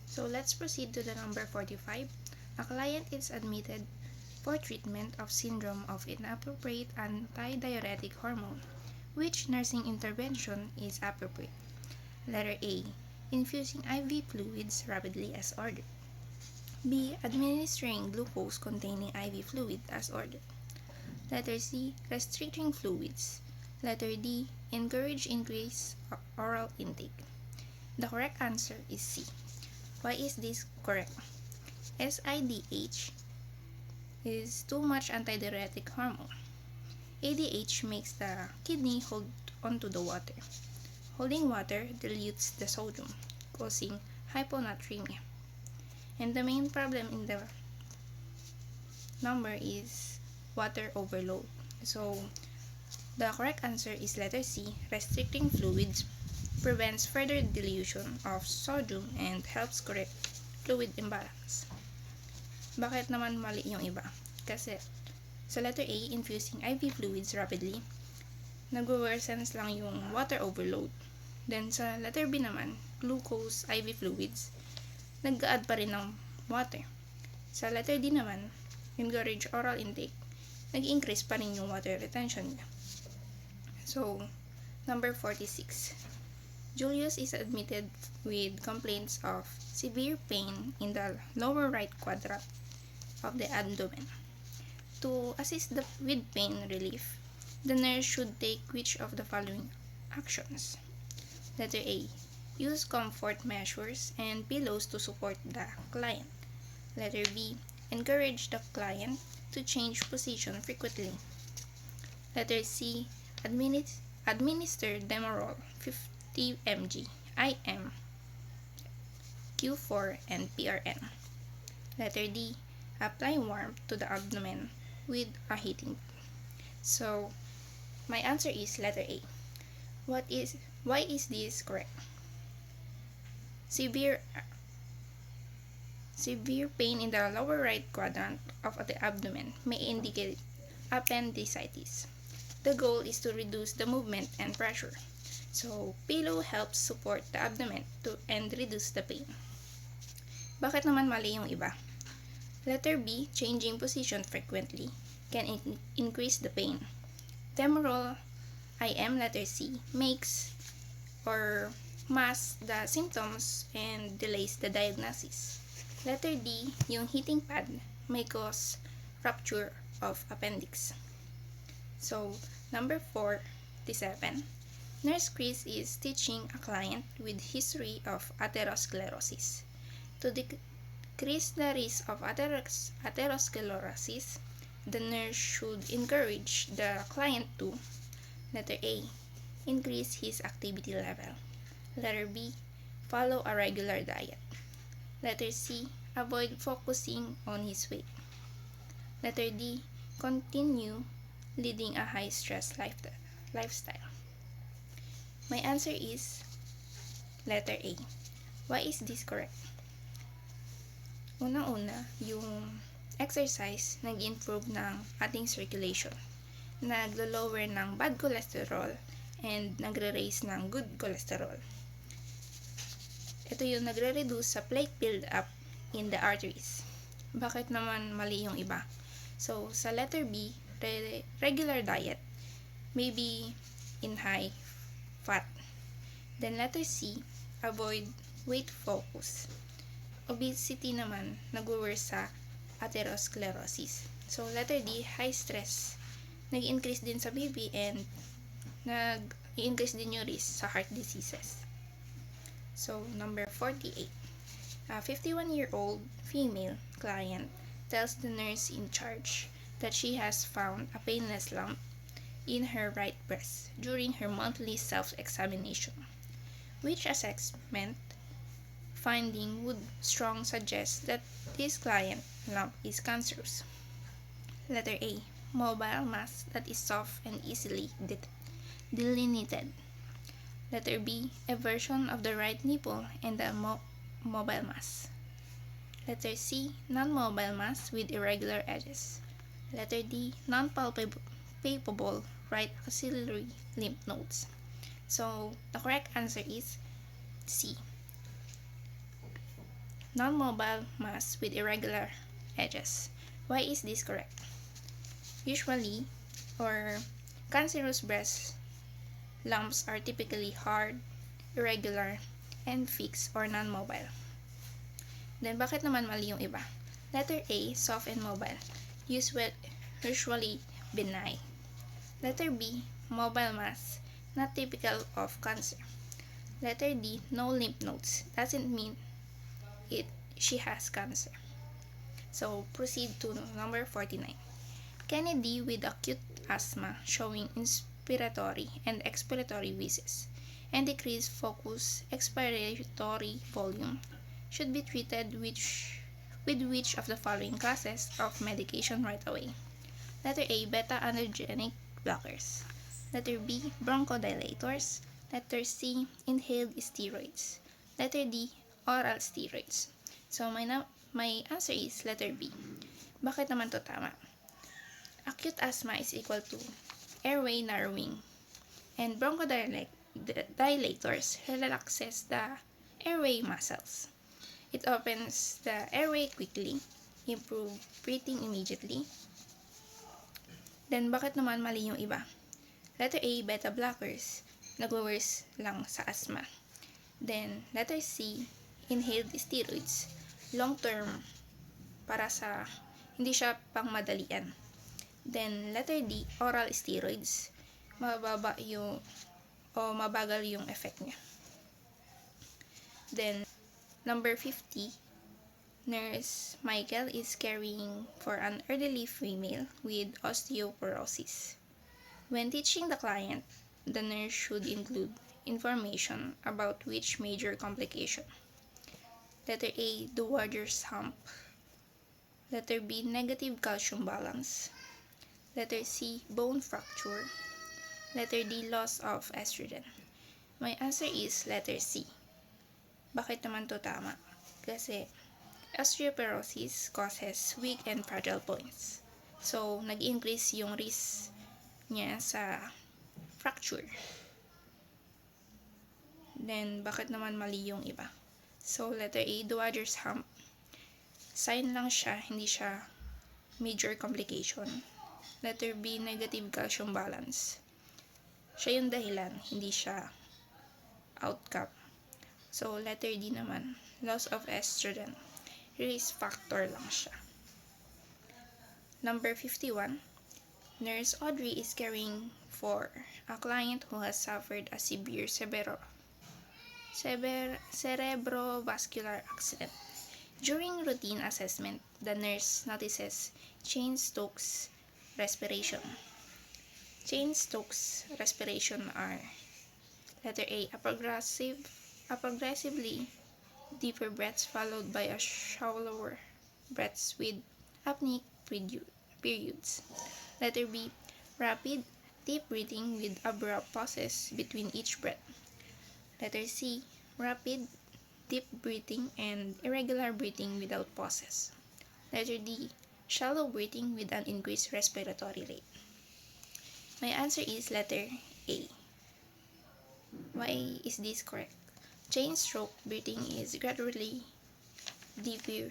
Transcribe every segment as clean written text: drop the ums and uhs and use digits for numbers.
So let's proceed to the number 45. A client is admitted for treatment of syndrome of inappropriate antidiuretic hormone. Which nursing intervention is appropriate? Letter A. Infusing IV fluids rapidly as ordered. B. Administering glucose-containing IV fluid as ordered. Letter C. Restricting fluids. Letter D. Encourage increased oral intake. The correct answer is C. Why is this correct? SIDH is too much antidiuretic hormone. ADH makes the kidney hold onto the water. Holding water dilutes the sodium, causing hyponatremia. And the main problem in the number is water overload. So, the correct answer is letter C. Restricting fluids prevents further dilution of sodium and helps correct fluid imbalance. Bakit naman mali yung iba? Kasi sa letter A, infusing IV fluids rapidly, nag-worsens lang yung water overload. Then sa letter B naman, glucose IV fluids, nag-add pa rin ng water. Sa letter D naman, encourage oral intake, nag-increase pa rin yung water retention niya. So, number 46. Julius is admitted with complaints of severe pain in the lower right quadrant of the abdomen. To assist with pain relief, the nurse should take which of the following actions? Letter A. Use comfort measures and pillows to support the client. Letter B. Encourage the client to change position frequently. Letter C. Administer Demerol 50 mg, IM, Q4, and PRN. Letter D. Apply warmth to the abdomen with a heating pad. So, my answer is letter A. Why is this correct? Severe pain in the lower right quadrant of the abdomen may indicate appendicitis. The goal is to reduce the movement and pressure. So, pillow helps support the abdomen and reduce the pain. Bakit naman mali yung iba? Letter B, changing position frequently can increase the pain. Demerol IM, letter C, makes or masks the symptoms and delays the diagnosis. Letter D, yung heating pad may cause rupture of appendix. So, number 47. Nurse Chris is teaching a client with history of atherosclerosis. To decrease the risk of atherosclerosis, the nurse should encourage the client to, letter A, increase his activity level. Letter B, follow a regular diet. Letter C, avoid focusing on his weight. Letter D, continue leading a high-stress lifestyle. My answer is letter A. Why is this correct? Unang-una, yung exercise nag-improve ng ating circulation. Naglo-lower ng bad cholesterol and nagre-raise ng good cholesterol. Ito yung nagre-reduce sa plaque build-up in the arteries. Bakit naman mali yung iba? So, sa letter B, regular diet may be in high fat. Then letter C, avoid weight focus. Obesity naman nag-worse sa atherosclerosis. So letter D, high stress. Nag-increase din sa baby and nag-increase din yung risk sa heart diseases. So number 48. A 51-year-old female client tells the nurse in charge that she has found a painless lump in her right breast during her monthly self-examination, which assessment finding would strong suggest that this client lump is cancerous. Letter A, mobile mass that is soft and easily delineated. Letter B, eversion of the right nipple and the mobile mass. Letter C, non-mobile mass with irregular edges. Letter D, non-palpable right axillary lymph nodes. So, the correct answer is C. non-mobile mass with irregular edges. Why is this correct? Usually, or cancerous breast lumps are typically hard, irregular, and fixed or non-mobile. Then, bakit naman mali yung iba? Letter A, soft and mobile, usually benign. Letter B, mobile mass, not typical of cancer. Letter D, no lymph nodes, doesn't mean she has cancer. So, proceed to number 49. Kennedy with acute asthma showing inspiratory and expiratory wheezes and decreased focus expiratory volume should be treated with which of the following classes of medication right away? Letter A, beta-androgenic blockers. Letter B, bronchodilators. Letter C, inhaled steroids. Letter D, oral steroids. So, my answer is letter B. Bakit naman to tama? Acute asthma is equal to airway narrowing, and bronchodilators relaxes the airway muscles. It opens the airway quickly, improve breathing immediately. Then, bakit naman mali yung iba? Letter A, beta blockers, nag-worse lang sa asthma. Then, letter C, inhaled steroids, long-term para sa hindi siya pangmadalian. Then, letter D, oral steroids, mababa yung o mabagal yung effect niya. Then, number 50, Nurse Michael is caring for an elderly female with osteoporosis. When teaching the client, the nurse should include information about which major complication. Letter A, the Warder's hump. Letter B, negative calcium balance. Letter C, bone fracture. Letter D, loss of estrogen. My answer is letter C. Bakit naman to tama? Kasi osteoporosis causes weak and fragile bones. So, nag-increase yung risk niya sa fracture. Then, bakit naman mali yung iba? So, letter A, Dwyer hump. Sign lang siya, hindi siya major complication. Letter B, negative calcium balance. Siya yung dahilan, hindi siya outcome. So, letter D naman, loss of estrogen. Risk factor lang siya. Number 51, Nurse Audrey is caring for a client who has suffered a severe cerebrovascular accident. During routine assessment, the nurse notices Cheyne-Stokes respiration. Cheyne-Stokes respiration are letter A, a progressively deeper breaths followed by a shallower breaths with apneic periods. Letter B, rapid, deep breathing with abrupt pauses between each breath. Letter C, rapid, deep breathing and irregular breathing without pauses. Letter D, shallow breathing with an increased respiratory rate. My answer is letter A. Why is this correct? Cheyne-Stokes breathing is gradually deeper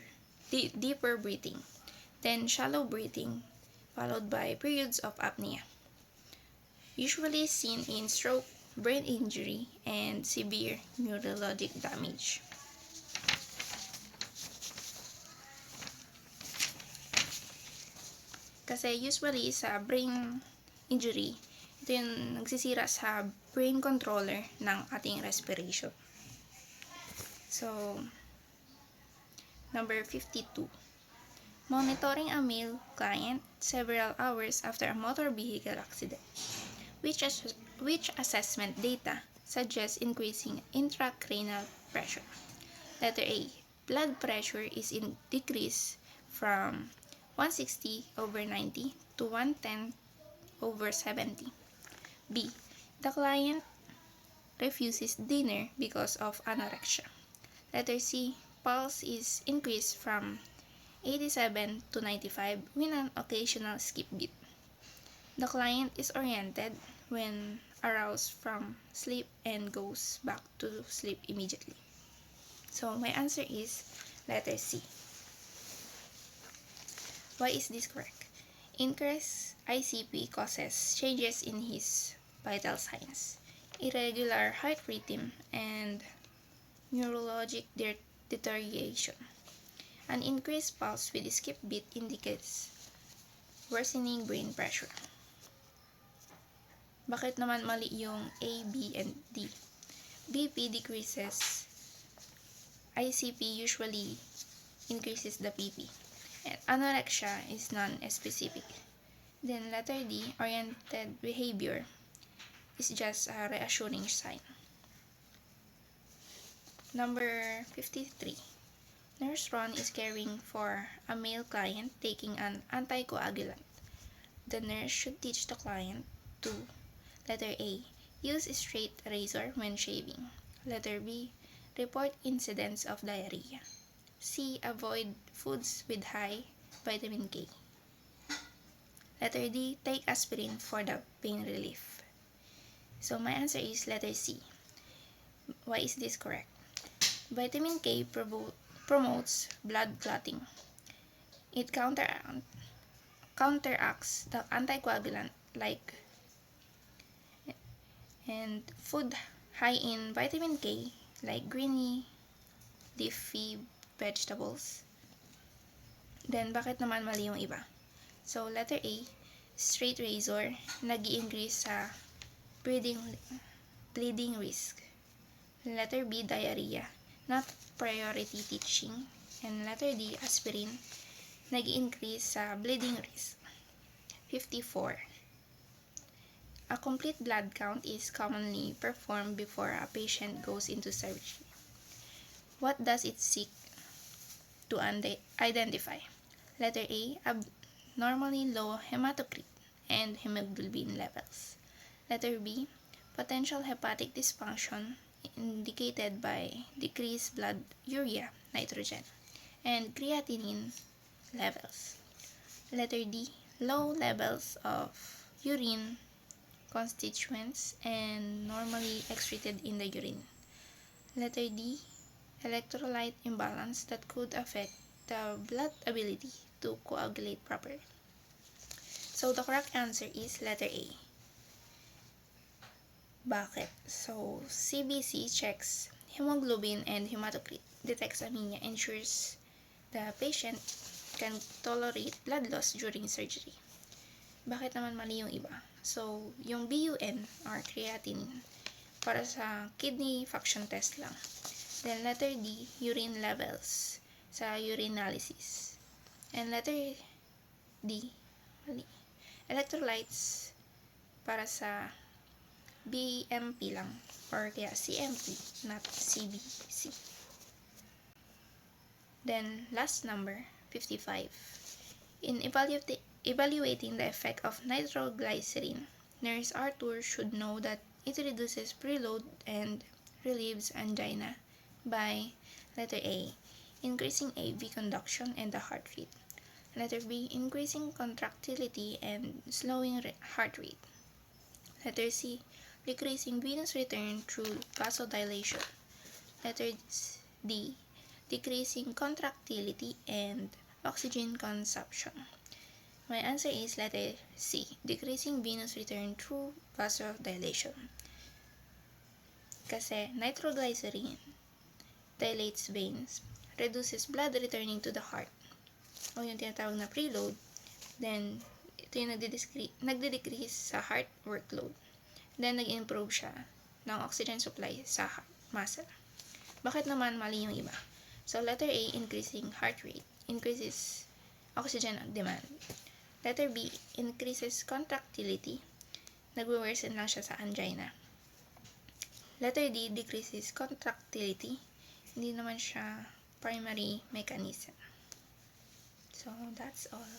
breathing, then shallow breathing, followed by periods of apnea. Usually seen in stroke, brain injury, and severe neurologic damage. Kasi usually sa brain injury, ito yung nagsisira sa brain controller ng ating respiration. So, number 52. Monitoring a male client several hours after a motor vehicle accident. Which assessment data suggests increasing intracranial pressure? Letter A, blood pressure is decreased from 160/90 to 110/70. B, the client refuses dinner because of anorexia. Letter C, pulse is increased from 87 to 95 with an occasional skip beat. The client is oriented when aroused from sleep and goes back to sleep immediately. So, my answer is letter C. Why is this correct? Increased ICP causes changes in his vital signs, irregular heart rhythm, and neurologic deterioration. An increased pulse with skip beat indicates worsening brain pressure. Bakit naman mali yung A, B, and D? BP decreases, ICP usually increases the PP, and anorexia is non-specific. Then letter D, oriented behavior is just a reassuring sign. Number 53. Nurse Ron is caring for a male client taking an anticoagulant. The nurse should teach the client to: letter A, use a straight razor when shaving. Letter B, report incidents of diarrhea. C, avoid foods with high vitamin K. Letter D, take aspirin for the pain relief. So my answer is letter C. Why is this correct? Vitamin K promotes blood clotting. It counteracts the anticoagulant and food high in vitamin K like greeny leafy vegetables. Then bakit naman mali yung iba? So letter A, straight razor, nag-i-increase sa bleeding risk. Letter B, diarrhea, not priority teaching. And letter D, aspirin, nag-i-increase sa bleeding risk. 54. A complete blood count is commonly performed before a patient goes into surgery. What does it seek to identify? Letter A, abnormally low hematocrit and hemoglobin levels. Letter B, potential hepatic dysfunction indicated by decreased blood urea, nitrogen, and creatinine levels. Letter D, low levels of urine constituents and normally excreted in the urine. Letter D, electrolyte imbalance that could affect the blood ability to coagulate properly. So the correct answer is letter A. Bakit? So CBC checks hemoglobin and hematocrit, detects anemia, ensures the patient can tolerate blood loss during surgery. Bakit naman mali yung iba? So yung BUN or creatinine para sa kidney function test lang. Then letter D, urine levels sa urinalysis. And letter D, mali, electrolytes para sa BMP lang or kaya CMP, not CBC. Then last number, 55. In evaluating the effect of nitroglycerin, Nurse Arthur should know that it reduces preload and relieves angina by letter A, increasing AV conduction and the heart rate. Letter B, increasing contractility and slowing heart rate. Letter C, decreasing venous return through vasodilation. Letter D, decreasing contractility and oxygen consumption. My answer is letter C, decreasing venous return through vasodilation. Kasi nitroglycerin dilates veins, reduces blood returning to the heart, o yung tinatawag na preload. Then ito yung nagde-decrease sa heart workload. Then nag-improve siya ng oxygen supply sa heart muscle. Bakit naman mali yung iba? So letter A, increasing heart rate, increases oxygen demand. Letter B, increases contractility, nagwo-worsen lang siya sa angina. Letter D, decreases contractility, hindi naman siya primary mechanism. So that's all.